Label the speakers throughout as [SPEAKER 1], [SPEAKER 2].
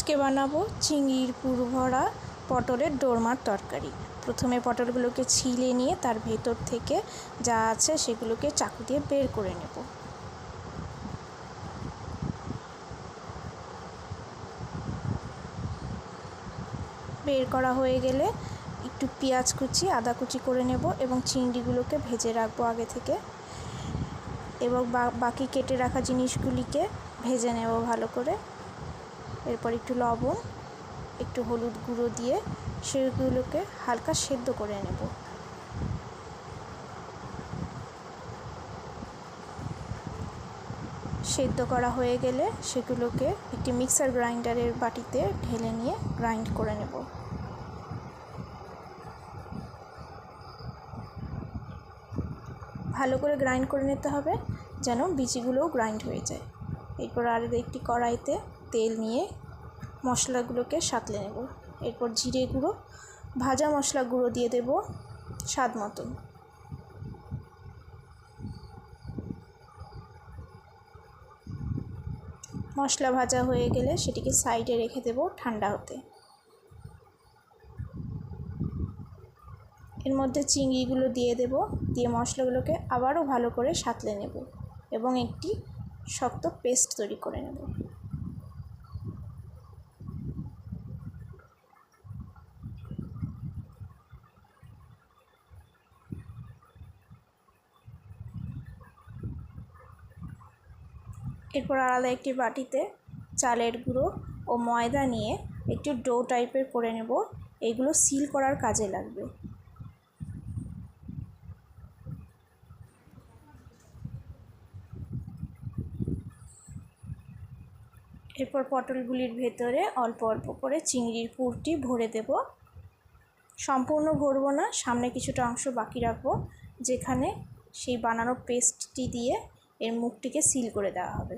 [SPEAKER 1] আজকে বানাবো চিংড়ির পুর ভরা পটলের দোরমার তরকারি। প্রথমে পটলগুলোকে ছিলে নিয়ে তার ভেতর থেকে যা আছে সেগুলোকে চাকু দিয়ে বের করে নেব। বের করা হয়ে গেলে একটু পেঁয়াজ কুচি, আদা কুচি করে নেব এবং চিংড়িগুলোকে ভেজে রাখবো আগে থেকে, এবং বাকি কেটে রাখা জিনিসগুলিকে ভেজে নেব ভালো করে। এরপর একটু লবণ, একটু হলুদ গুঁড়ো দিয়ে সেগুলোকে হালকা সেদ্ধ করে নেব। সেদ্ধ করা হয়ে গেলে সেগুলোকে একটি মিক্সার গ্রাইন্ডারের বাটিতে ঢেলে নিয়ে গ্রাইন্ড করে নেব। ভালো করে গ্রাইন্ড করে নিতে হবে যেন বিচিগুলোও গ্রাইন্ড হয়ে যায়। এরপর আর একটি কড়াইতে তেল নিয়ে মশলাগুলোকে সাঁতলে নেব। এরপর জিরে গুঁড়ো, ভাজা মশলা গুঁড়ো দিয়ে দেব স্বাদ মতন। মশলা ভাজা হয়ে গেলে সেটিকে সাইডে রেখে দেব ঠান্ডা হতে। এর মধ্যে চিংড়িগুলো দিয়ে দেব, দিয়ে মশলাগুলোকে আবারও ভালো করে সাঁতলে নেব এবং একটি শক্ত পেস্ট তৈরি করে নেব। এরপর আলাদা একটি বাটিতে চালের গুঁড়ো ও ময়দা নিয়ে একটু ডো টাইপের করে নেব। এগুলো সিল করার কাজে লাগবে। এরপর পটলগুলির ভেতরে অল্প অল্প করে চিংড়ির পুরটি ভরে দেব। সম্পূর্ণ ভরবো না, সামনে কিছুটা অংশ বাকি রাখবো, যেখানে সেই বানানো পেস্টটি দিয়ে এর মুখটিকে সিল করে দেওয়া হবে।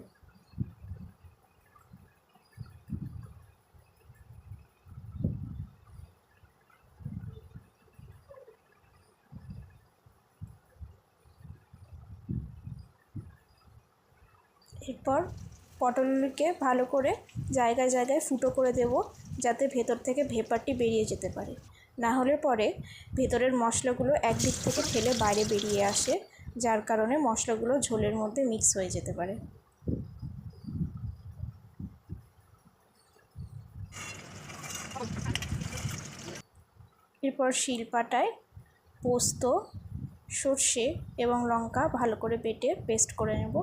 [SPEAKER 1] এরপর পটলগুলিকে ভালো করে জায়গায় জায়গায় ফুটো করে দেব, যাতে ভেতর থেকে ভেপারটি বেরিয়ে যেতে পারে। না হলে পরে ভেতরের মশলাগুলো একদিক থেকে ঠেলে বাইরে বেরিয়ে আসে, যার কারণে মশলাগুলো ঝোলের মধ্যে মিক্স হয়ে যেতে পারে। এরপর শিলপাটায় পোস্ত, সর্ষে এবং লঙ্কা ভালো করে বেটে পেস্ট করে নেব।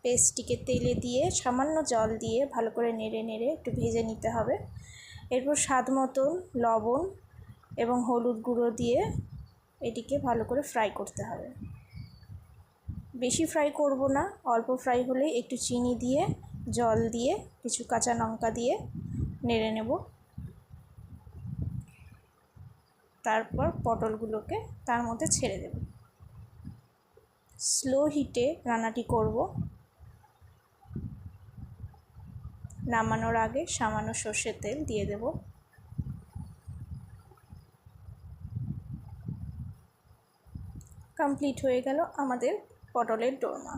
[SPEAKER 1] পেস্টটিকে তেলে দিয়ে সামান্য জল দিয়ে ভালো করে নেড়ে নেড়ে একটু ভেজে নিতে হবে। এরপর স্বাদ মতন লবণ এবং হলুদ গুঁড়ো দিয়ে এটিকে ভালো করে ফ্রাই করতে হবে। বেশি ফ্রাই করব না, অল্প ফ্রাই হলেই একটু চিনি দিয়ে, জল দিয়ে, কিছু কাঁচা লঙ্কা দিয়ে নেড়ে নেব। তারপর পটলগুলোকে তার মধ্যে ছেড়ে দেব। স্লো হিটে রান্নাটি করব। নামানোর আগে সামান্য সর্ষের তেল দিয়ে দেব। কমপ্লিট হয়ে গেল আমাদের পটলের দোরমা।